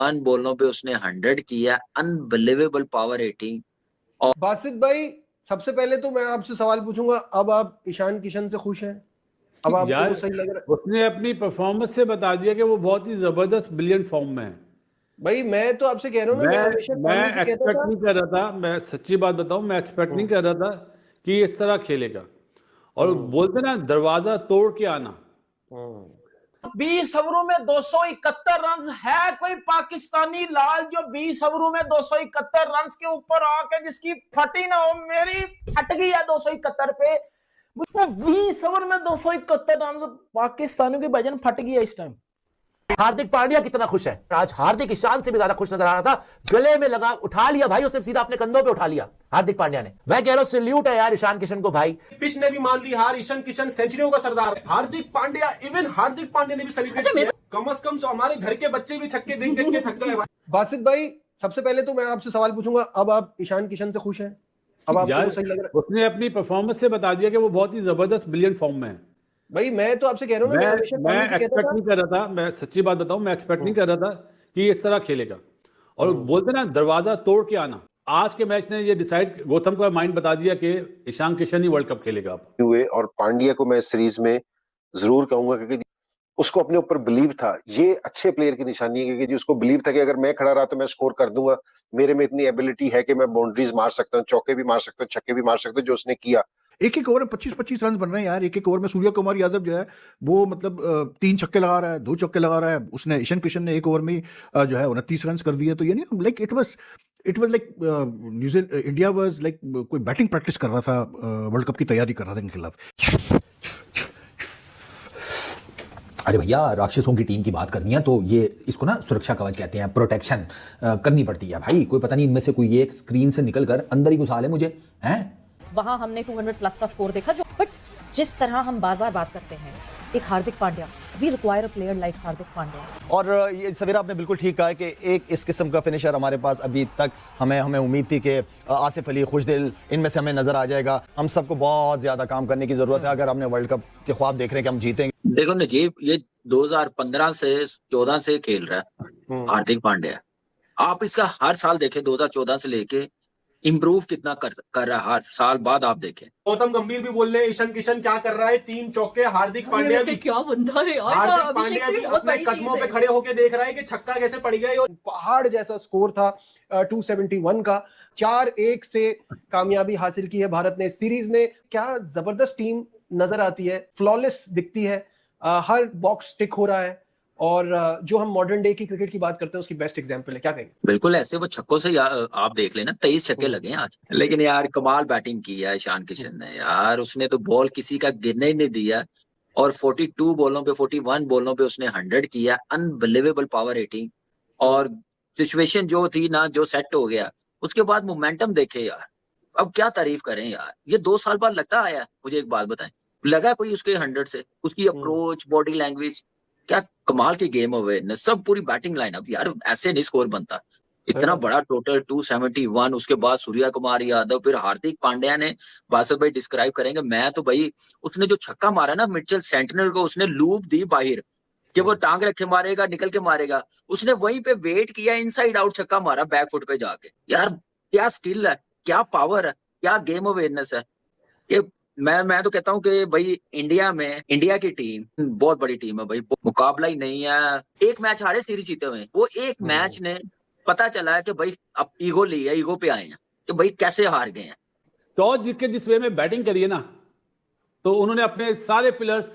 बॉलों पे उसने 100 किया, अनबिलीवेबल पावर रेटिंग। और बासित भाई, सबसे पहले तो मैं आपसे सवाल पूछूंगा, अब आप ईशान किशन से खुश हैं? अब आपको यार वो सही लग रहा है? उसने अपनी परफॉर्मेंस से बता दिया कि वो बहुत ही जबरदस्त ब्रिलियंट फॉर्म में है। भाई मैं तो आपसे कह रहा हूँ ना, मैं हमेशा मैं पांडे से कहता एक्सपेक्ट था। नहीं कर रहा था, मैं सच्ची बात बताऊं, मैं एक्सपेक्ट नहीं कर रहा था कि ये इस तरह खेलेगा। और बोलते ना, दरवाजा तोड़ के आना। 20 ओवरों में 271 रन है कोई पाकिस्तानी लाल जो 20 ओवरों में 271 रन के ऊपर आके जिसकी फटी ना हो? मेरी फट गई है 271 पे। 20 ओवर में 271 रन पाकिस्तानियों की भजन फट गई है इस टाइम। हार्दिक पांड्या कितना खुश है आज। हार्दिक ईशान से भी ज्यादा खुश नजर आ रहा था। गले में लगा, उठा लिया भाई उसने, सीधा अपने कंधों पे उठा लिया हार्दिक पांड्या ने। मैं कह रहा हूं सैल्यूट है यार ईशान किशन को भाई। पिच ने भी मान ली हार, ईशान किशन सेंचुरियों का सरदार। हार्दिक पांड्या, इवन हार्दिक पांड्या ने भी सेलिब्रेट किया। कम से कम हमारे घर के बच्चे भी छक्के देख देख के थक गए भाई। बासित भाई, सबसे पहले तो मैं आपसे सवाल पूछूंगा, अब आप ईशान किशन से खुश हैं? अब आपको वो सही लग रहा है? उसने अपनी परफॉर्मेंस से बता दिया कि वो बहुत ही जबरदस्त ब्रिलियंट फॉर्म में है। भाई मैं तो आपसे कह रहा हूँ ना, मैं हमेशा मैं पांडे से कहता एक्सपेक्ट था। नहीं कर रहा था, मैं सच्ची बात बताऊं, मैं एक्सपेक्ट नहीं कर रहा था कि ये इस तरह खेलेगा। और बोलते ना, दरवाजा तोड़ के आना। आज के मैच ने ये डिसाइड, गौतम का माइंड बता दिया कि ईशान किशन ही वर्ल्ड कप खेलेगा अब। हुए और पांड्या को मैं इस सीरीज में जरूर कहूंगा, क्योंकि उसको अपने ऊपर बिलीव था। ये अच्छे प्लेयर की निशानी है, क्योंकि उसको बिलीव था कि अगर मैं खड़ा रहा तो मैं स्कोर कर दूंगा, मेरे में इतनी एबिलिटी है कि मैं बाउंड्रीज मार सकता हूँ, चौके भी मार सकता हूँ, छक्के भी मार सकता हूँ, जो उसने किया। एक एक ओवर में 25-25 रन बन रहे हैं यार। एक एक ओवर में सूर्य कुमार यादव जो है वो मतलब 3 छक्के लगा रहा है, 2 चौके लगा रहा है। उसने ईशान किशन ने एक ओवर में जो है 29 रन कर दिए। तो यानी like it was like New Zealand, India was like कोई बैटिंग प्रैक्टिस कर रहा था, वर्ल्ड कप की तैयारी कर रहा था इनके खिलाफ। अरे भैया, राक्षसों की टीम की बात करनी है तो ये इसको ना सुरक्षा कवच कहते हैं, प्रोटेक्शन करनी पड़ती है भाई। कोई पता नहीं इनमें से कोई एक स्क्रीन से निकल कर अंदर ही घुसा ले मुझे, हैं? वहां हमने 200 प्लस का स्कोर देखा जो, बट जिस तरह हम बार बार बात करते हैं, एक Hardik Pandya, we require a player like Hardik Pandya. और ये सवेरा आपने बिल्कुल ठीक कहा है कि एक इस किस्म का फिनिशर हमारे पास अभी तक हमें उम्मीद थी कि आसिफ अली, खुशदिल, इनमें से हमें नजर आ जाएगा। हम सबको बहुत ज्यादा काम करने की जरूरत है अगर हमने वर्ल्ड कप के ख्वाब देख रहे हैं कि हम जीतेंगे। देखो नजीब, ये 2015 से 14 से खेल रहा है हार्दिक पांड्या। आप इसका हर साल देखें, 2014 से लेके इम्प्रूव कितना कर रहा है हर साल बाद। आप देखें, गौतम गंभीर भी बोल रहे हैं ईशान किशन क्या कर रहा है, 3 चौके। हार्दिक पांड्या भी, क्या बंदा है यार, हार्दिक पांड्या भी अपने कदमों पे खड़े होके देख रहा है कि छक्का कैसे पड़ गया। और पहाड़ जैसा स्कोर था 271 का, 4-1 से कामयाबी हासिल की है भारत ने इस सीरीज में। क्या जबरदस्त टीम नजर आती है, फ्लॉलेस दिखती है, हर बॉक्स टिक हो रहा है। और जो हम मॉडर्न डे की क्रिकेट की बात करते हैं उसकी बेस्ट एग्जांपल है, क्या कहेंगे? बिल्कुल ऐसे वो छक्कों से आप देख लेना, 23 छक्के लगे हैं आज। लेकिन यार कमाल बैटिंग की है ईशान किशन ने यार। उसने तो बॉल किसी का गिरने ही नहीं दिया। और 42 बॉलों पे, 41 बॉलों पे उसने 100 किया, अनबिलीवेबल पावर रेटिंग। और सिचुएशन जो थी ना, जो सेट हो गया उसके बाद मोमेंटम देखे यार। अब क्या तारीफ करें यार, ये 2 साल बाद लगता आया। मुझे एक बात बताएं, लगा कोई उसके 100 से? उसकी अप्रोच, बॉडी लैंग्वेज, क्या कमाल की गेम अवेयरनेस, सब पूरी बैटिंग लाइनअप यार। ऐसे नहीं स्कोर बनता। इतना बड़ा टोटल 271, उसके बाद सूर्य कुमार यादव, फिर हार्दिक पांड्या ने। बासत भाई डिस्क्राइब करेंगे। मैं तो भाई, उसने जो छक्का मारा ना मिचेल सेंटनर को, उसने लूप दी बाहर कि वो टांग रखे मारेगा, निकल के मारेगा। उसने वहीं पे वेट किया, इनसाइड आउट छक्का मारा बैक फुट पे जाके। यार क्या स्किल है, क्या पावर है, क्या गेम अवेयरनेस है ये। मैं तो कहता हूँ कि भाई इंडिया में, इंडिया की टीम बहुत बड़ी टीम है भाई, मुकाबला ही नहीं है। एक मैच हारे, सीरीज जीते हुए। वो एक मैच ने पता चला है कि भाई अब ईगो ली है, ईगो पे आए हैं कि भाई कैसे हार गए हैं। टॉस जीत के जिस वे में बैटिंग करी है ना, तो उन्होंने अपने सारे प्लेयर्स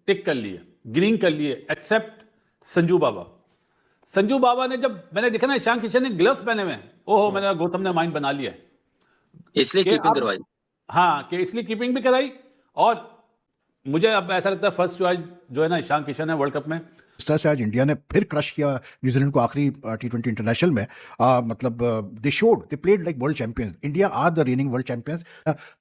टिक कर लिए, ग्रीन कर लिए, एक्सेप्ट संजू बाबा। संजू बाबा ने, जब मैंने देखा ना ईशान किशन ने ग्लव्स पहने हुए, ओहो, मैंने गौतम ने माइंड बना लिया, इसलिए कीपिंग करवाई। हाँ, कि इसलिए कीपिंग भी कराई। और मुझे अब ऐसा लगता है फर्स्ट चॉइस जो है ना ईशान किशन है वर्ल्ड कप में। इस तरह से आज इंडिया ने फिर क्रश किया न्यूजीलैंड को आखिरी T20 इंटरनेशनल में। मतलब they showed, they played like world champions. India are the reigning world champions.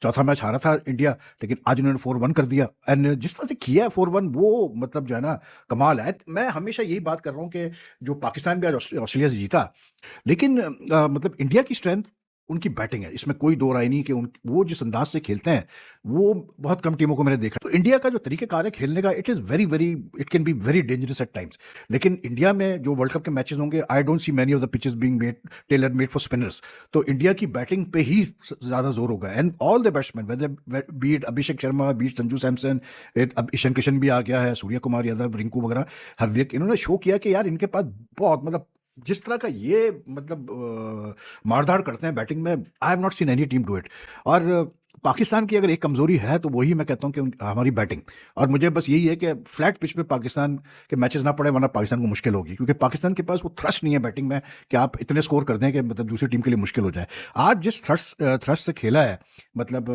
चौथा मैच हारा था इंडिया, लेकिन आज उन्होंने 4-1 कर दिया। एंड जिस तरह से किया है 4-1, वो मतलब जो है ना कमाल है। मैं हमेशा यही बात कर रहा हूँ कि जो पाकिस्तान भी आज ऑस्ट्रेलिया से जीता, लेकिन मतलब इंडिया की स्ट्रेंथ उनकी बैटिंग है, इसमें कोई दो राय नहीं कि वो जिस अंदाज से खेलते हैं वो बहुत कम टीमों को मैंने देखा। तो इंडिया का जो तरीक़ेकार है खेलने का, it can be very dangerous at times. लेकिन इंडिया में जो वर्ल्ड कप के मैचेस होंगे, I don't see many of the pitches being tailor made for spinners. तो इंडिया की बैटिंग पे ही ज़्यादा जोर होगा, and all the batsman, whether be it Abhishek Sharma, be it Sanju Samson, अब ईशान किशन भी आ गया है, सूर्य कुमार यादव, रिंकू वगैरह, हार्दिक, इन्होंने शो किया कि यार इनके पास बहुत, मतलब जिस तरह का ये मतलब मारधाड़ करते हैं बैटिंग में, I have not seen any team do it. और पाकिस्तान की अगर एक कमजोरी है तो वही मैं कहता हूं कि हमारी बैटिंग। और मुझे बस यही है कि फ्लैट पिच पे पाकिस्तान के मैचेस ना पड़े, वरना पाकिस्तान को मुश्किल होगी, क्योंकि पाकिस्तान के पास वो थ्रस्ट नहीं है बैटिंग में कि आप इतने स्कोर कर दें कि मतलब दूसरी टीम के लिए मुश्किल हो जाए। आज जिस थ्रस्ट से खेला है, मतलब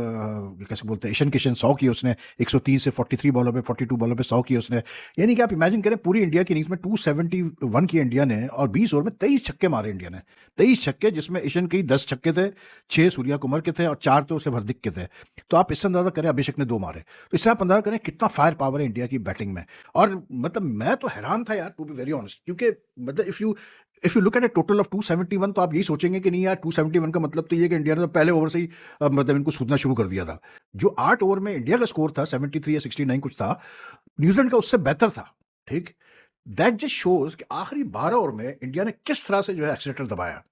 कैसे बोलते हैं, ईशान किशन 100 किए उसने, 103 से 43 बॉलों पे, 42 बॉलों पे 100 किए उसने। यानी कि आप इमेजिन करें, पूरी इंडिया की इनिंग्स में 271 किए इंडिया ने, और 20 ओवर में 23 छक्के मारे इंडिया ने, 23 छक्के, जिसमें ईशान के 10 छक्के थे, 6 सूर्या कुमार के थे और 4 तो सिर्फ हार्दिक के थे। तो आप इससे अंदाजा करें, अभिषेक ने 2 मारे, तो इससे आप अंदाजा करें कितना फायर पावर है इंडिया की बैटिंग में। और मतलब मैं तो हैरान था यार, टू बी वेरी ऑनेस्ट, क्योंकि मतलब if you look at A total of 271, तो आप यही सोचेंगे कि नहीं यार 271 का मतलब तो ये कि इंडिया ने तो पहले ओवर से ही मतलब इनको सूदना शुरू कर दिया था। जो 8 ओवर में इंडिया का स्कोर था 73 या 69 कुछ था, न्यूजीलैंड का उससे बेहतर था, ठीक। दैट जस्ट शोज कि आखिरी 12 ओवर में इंडिया ने किस तरह से जो है एक्सीलेटर दबाया।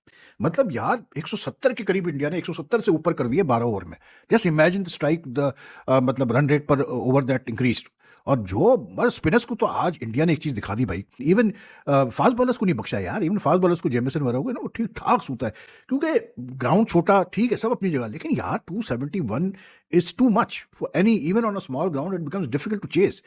मतलब यार 170 के करीब इंडिया ने 170 से ऊपर कर दिए 12 ओवर में। Just imagine the strike, the मतलब रन रेट पर ओवर दैट इंक्रीज्ड। और जो बस स्पिनर्स को तो आज इंडिया ने एक चीज दिखा दी भाई, इवन फास्ट बॉलर्स को नहीं बक्षा यार। इवन फास्ट बॉलर्स को जेमिसन वगैरह हो ना, वो ठीक ठाक सूता है, क्योंकि ग्राउंड छोटा, ठीक है, सब अपनी जगह, लेकिन यार 271 is too much for any, even on a small ground it becomes difficult to chase.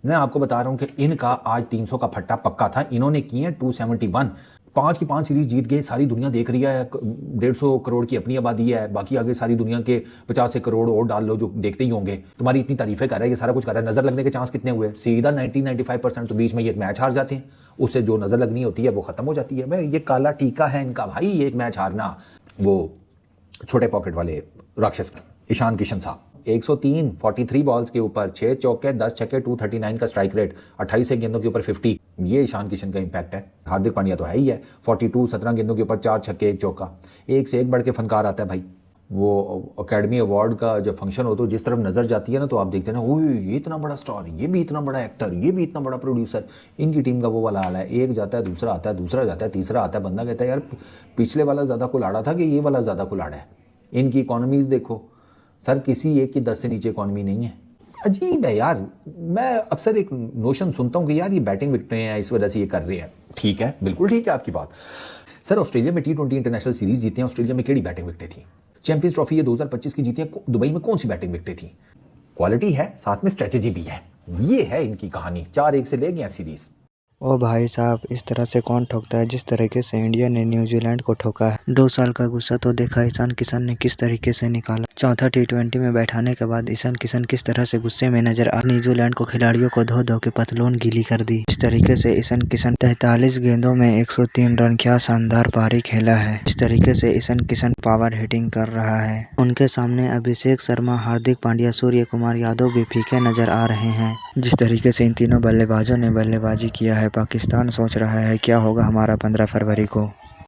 मैं आपको बता रहा हूं कि इनका आज 300 का फट्टा पक्का था, इन्होंने किए हैं 271, 5 की 5 सीरीज जीत गए। सारी दुनिया देख रही है, 150 करोड़ की अपनी आबादी है, बाकी आगे सारी दुनिया के 50 करोड़ और डाल लो जो देखते ही होंगे। तुम्हारी इतनी तारीफें कर रहा है, ये सारा कुछ कर रहा है, नजर लगने के चांस कितने हुए? सीधा 90-95%। तो बीच में ये एक मैच हार जाते हैं, उससे जो नजर लगनी होती है वो खत्म हो जाती है। भाई ये काला टीका है इनका भाई, एक मैच हारना। वो छोटे पॉकेट वाले राक्षस ईशान किशन साहब, 103 43 बॉल्स के ऊपर 6 चौके 10 छक्के, 239 का स्ट्राइक रेट, 28 गेंदों के ऊपर 50। ये ईशान किशन का इंपैक्ट है। हार्दिक पांड्या तो है ही है, 42 17 गेंदों के ऊपर 4 छक्के 1 चौका। एक से एक बढ़ के फनकार आता है भाई। वो अकेडमी अवार्ड का जब फंक्शन हो तो जिस तरफ नजर जाती है ना, तो आप देखते हैं ना, ओह ये इतना बड़ा स्टार, ये भी इतना बड़ा एक्टर, ये भी इतना बड़ा प्रोड्यूसर। इनकी टीम का वो वाला हाल है, एक जाता है, दूसरा आता है, दूसरा जाता है, तीसरा आता है, बंदा कहता है यार पिछले वाला ज्यादा कुलाड़ा था कि ये वाला ज्यादा कुलाड़ा है। इनकी इकोनॉमीज देखो सर, किसी एक की 10 से नीचे इकॉनमी नहीं है। अजीब है यार। मैं अक्सर एक नोशन सुनता हूं कि यार ये बैटिंग विकटें हैं, इस वजह से ये कर रहे हैं। ठीक है, बिल्कुल ठीक है आपकी बात। सर ऑस्ट्रेलिया में T20 इंटरनेशनल सीरीज जीते हैं, ऑस्ट्रेलिया में केड़ी बैटिंग विकटें थी? चैंपियंस ट्रॉफी ये 2025 की जीती है, दुबई में कौन सी बैटिंग विकटें थी? क्वालिटी है, साथ में स्ट्रेटेजी भी है। ये है इनकी कहानी। 4-1 से ले गया सीरीज। ओ भाई साहब, इस तरह से कौन ठोकता है जिस तरीके से इंडिया ने न्यूजीलैंड को ठोका है। 2 साल का गुस्सा तो देखा ईशान किशन ने किस तरीके से निकाला। चौथा T20 में बैठाने के बाद ईशान किशन किस तरह से गुस्से में नजर आ, न्यूजीलैंड को खिलाड़ियों को धो धो के पतलून गीली कर दी। इस तरीके से ईशान किशन 43 गेंदों में 103 रन, क्या शानदार पारी खेला है। इस तरीके से ईशान किशन पावर हिटिंग कर रहा है। उनके सामने अभिषेक शर्मा, हार्दिक पांड्या, सूर्य कुमार यादव भी फीके नजर आ रहे हैं। जिस तरीके से इन तीनों बल्लेबाजों ने बल्लेबाजी किया है, पाकिस्तान सोच रहा है क्या होगा हमारा 15 फरवरी को।